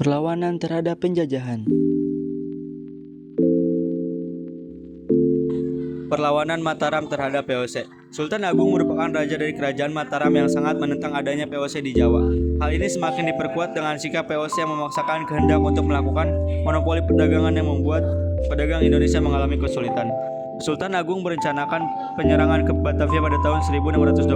Perlawanan terhadap penjajahan. Perlawanan Mataram terhadap VOC. Sultan Agung merupakan raja dari kerajaan Mataram yang sangat menentang adanya VOC di Jawa. Hal ini semakin diperkuat dengan sikap VOC yang memaksakan kehendak untuk melakukan monopoli perdagangan yang membuat pedagang Indonesia mengalami kesulitan. Sultan Agung merencanakan penyerangan ke Batavia pada tahun 1628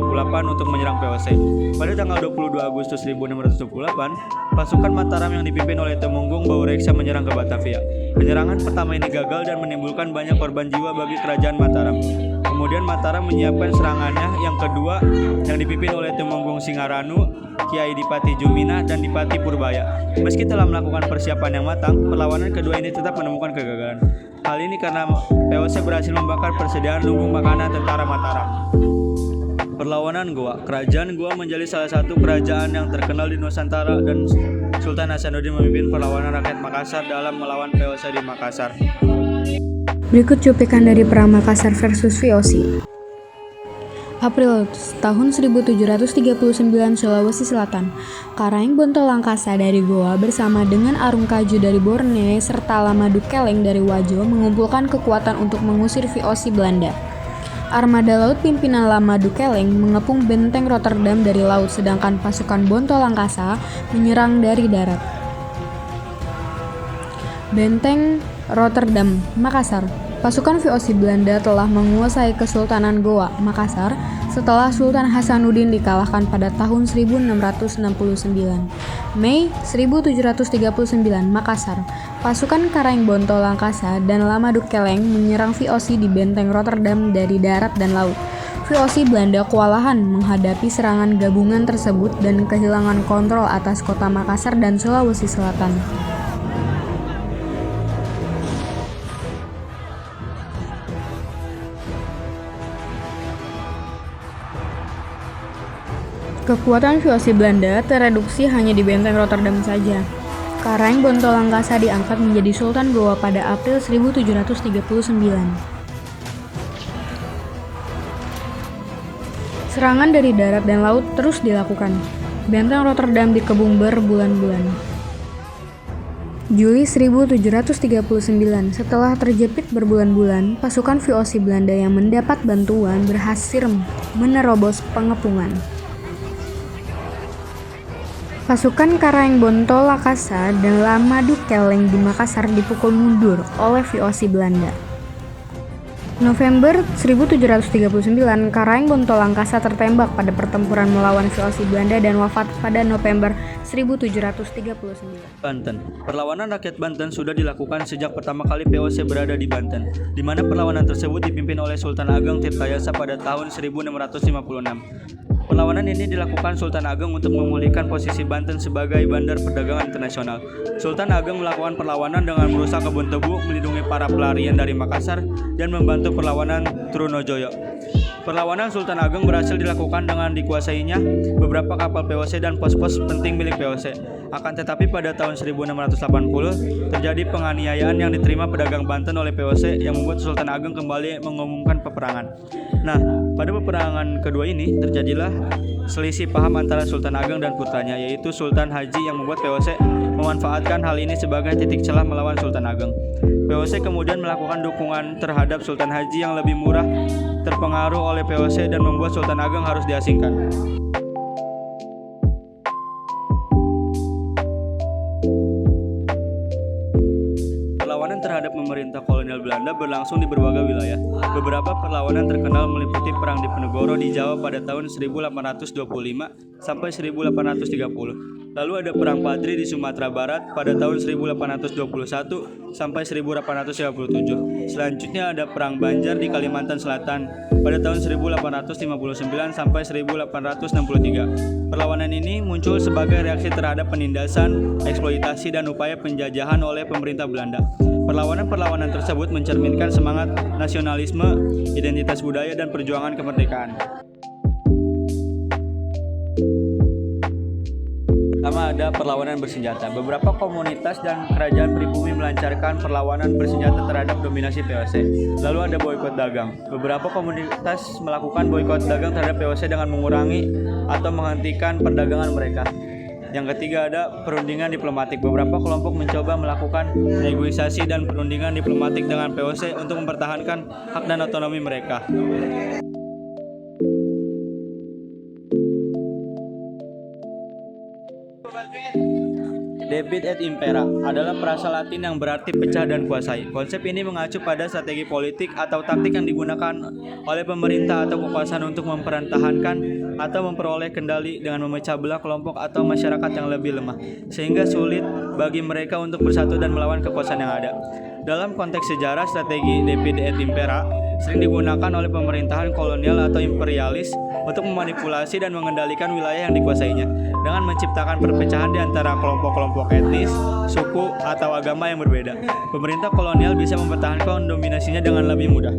untuk menyerang VOC. Pada tanggal 22 Agustus 1628, pasukan Mataram yang dipimpin oleh Temenggung Baureksa menyerang ke Batavia. Penyerangan pertama ini gagal dan menimbulkan banyak korban jiwa bagi kerajaan Mataram. Kemudian Mataram menyiapkan serangannya yang kedua yang dipimpin oleh Temenggung Singaranu, Kiai Dipati Jumina, dan Dipati Purbaya. Meski telah melakukan persiapan yang matang, perlawanan kedua ini tetap menemukan kegagalan. Hal ini karena VOC berhasil membakar persediaan lumbung makanan tentara Mataram. Perlawanan Goa. Kerajaan Goa menjadi salah satu kerajaan yang terkenal di Nusantara dan Sultan Hasanuddin memimpin perlawanan rakyat Makassar dalam melawan VOC di Makassar. Berikut cuplikan dari Perang Makassar versus VOC. April tahun 1739 Sulawesi Selatan, Karaeng Bonto Langkasa dari Goa bersama dengan Arung Kaju dari Borneo serta Lamadu Keleng dari Wajo mengumpulkan kekuatan untuk mengusir VOC Belanda. Armada laut pimpinan Lamadu Keleng mengepung benteng Rotterdam dari laut, sedangkan pasukan Bonto Langkasa menyerang dari darat. Benteng Rotterdam, Makassar. Pasukan VOC Belanda telah menguasai Kesultanan Goa, Makassar, setelah Sultan Hasanuddin dikalahkan pada tahun 1669. Mei 1739, Makassar. Pasukan Karaeng Bonto Langkasa dan Lamadu Keleng menyerang VOC di benteng Rotterdam dari darat dan laut. VOC Belanda kewalahan menghadapi serangan gabungan tersebut dan kehilangan kontrol atas kota Makassar dan Sulawesi Selatan. Kekuatan VOC Belanda tereduksi hanya di benteng Rotterdam saja. Karaeng Bonto Langkasa diangkat menjadi Sultan Goa pada April 1739. Serangan dari darat dan laut terus dilakukan. Benteng Rotterdam dikebung berbulan-bulan. Juli 1739, setelah terjepit berbulan-bulan, pasukan VOC Belanda yang mendapat bantuan berhasil menerobos pengepungan. Pasukan Karaeng Bonto Langkasa dan Lamadu Keleng di Makassar dipukul mundur oleh VOC Belanda. November 1739, Karaeng Bonto Langkasa tertembak pada pertempuran melawan VOC Belanda dan wafat pada November 1739. Banten. Perlawanan rakyat Banten sudah dilakukan sejak pertama kali VOC berada di Banten, di mana perlawanan tersebut dipimpin oleh Sultan Ageng Tirtayasa pada tahun 1656. Perlawanan ini dilakukan Sultan Ageng untuk memulihkan posisi Banten sebagai bandar perdagangan internasional. Sultan Ageng melakukan perlawanan dengan merusak kebun tebu, melindungi para pelarian dari Makassar, dan membantu perlawanan Trunojoyo. Perlawanan Sultan Ageng berhasil dilakukan dengan dikuasainya beberapa kapal VOC dan pos-pos penting milik VOC. Akan tetapi pada tahun 1680 terjadi penganiayaan yang diterima pedagang Banten oleh VOC yang membuat Sultan Ageng kembali mengumumkan peperangan. Nah, pada peperangan kedua ini terjadilah selisih paham antara Sultan Ageng dan putranya, yaitu Sultan Haji, yang membuat VOC memanfaatkan hal ini sebagai titik celah melawan Sultan Ageng. VOC kemudian melakukan dukungan terhadap Sultan Haji yang lebih murah, terpengaruh oleh VOC dan membuat Sultan Ageng harus diasingkan. Perlawanan terhadap pemerintah kolonial Belanda berlangsung di berbagai wilayah. Beberapa perlawanan terkenal meliputi Perang Diponegoro di Jawa pada tahun 1825 sampai 1830. Lalu ada Perang Padri di Sumatera Barat pada tahun 1821 sampai 1837. Selanjutnya ada Perang Banjar di Kalimantan Selatan pada tahun 1859 sampai 1863. Perlawanan ini muncul sebagai reaksi terhadap penindasan, eksploitasi, dan upaya penjajahan oleh pemerintah Belanda. Perlawanan-perlawanan tersebut mencerminkan semangat nasionalisme, identitas budaya, dan perjuangan kemerdekaan. Pertama ada perlawanan bersenjata. Beberapa komunitas dan kerajaan pribumi melancarkan perlawanan bersenjata terhadap dominasi VOC. Lalu ada boikot dagang. Beberapa komunitas melakukan boikot dagang terhadap VOC dengan mengurangi atau menghentikan perdagangan mereka. Yang ketiga ada perundingan diplomatik. Beberapa kelompok mencoba melakukan negosiasi dan perundingan diplomatik dengan POC untuk mempertahankan hak dan otonomi mereka. Debit et impera adalah frasa Latin yang berarti pecah dan kuasai. Konsep ini mengacu pada strategi politik atau taktik yang digunakan oleh pemerintah atau kekuasaan untuk mempertahankan atau memperoleh kendali dengan memecah belah kelompok atau masyarakat yang lebih lemah, sehingga sulit bagi mereka untuk bersatu dan melawan kekuasaan yang ada. Dalam konteks sejarah, strategi Debit et impera sering digunakan oleh pemerintahan kolonial atau imperialis untuk memanipulasi dan mengendalikan wilayah yang dikuasainya dengan menciptakan perpecahan di antara kelompok-kelompok etnis, suku, atau agama yang berbeda. Pemerintah kolonial bisa mempertahankan dominasinya dengan lebih mudah.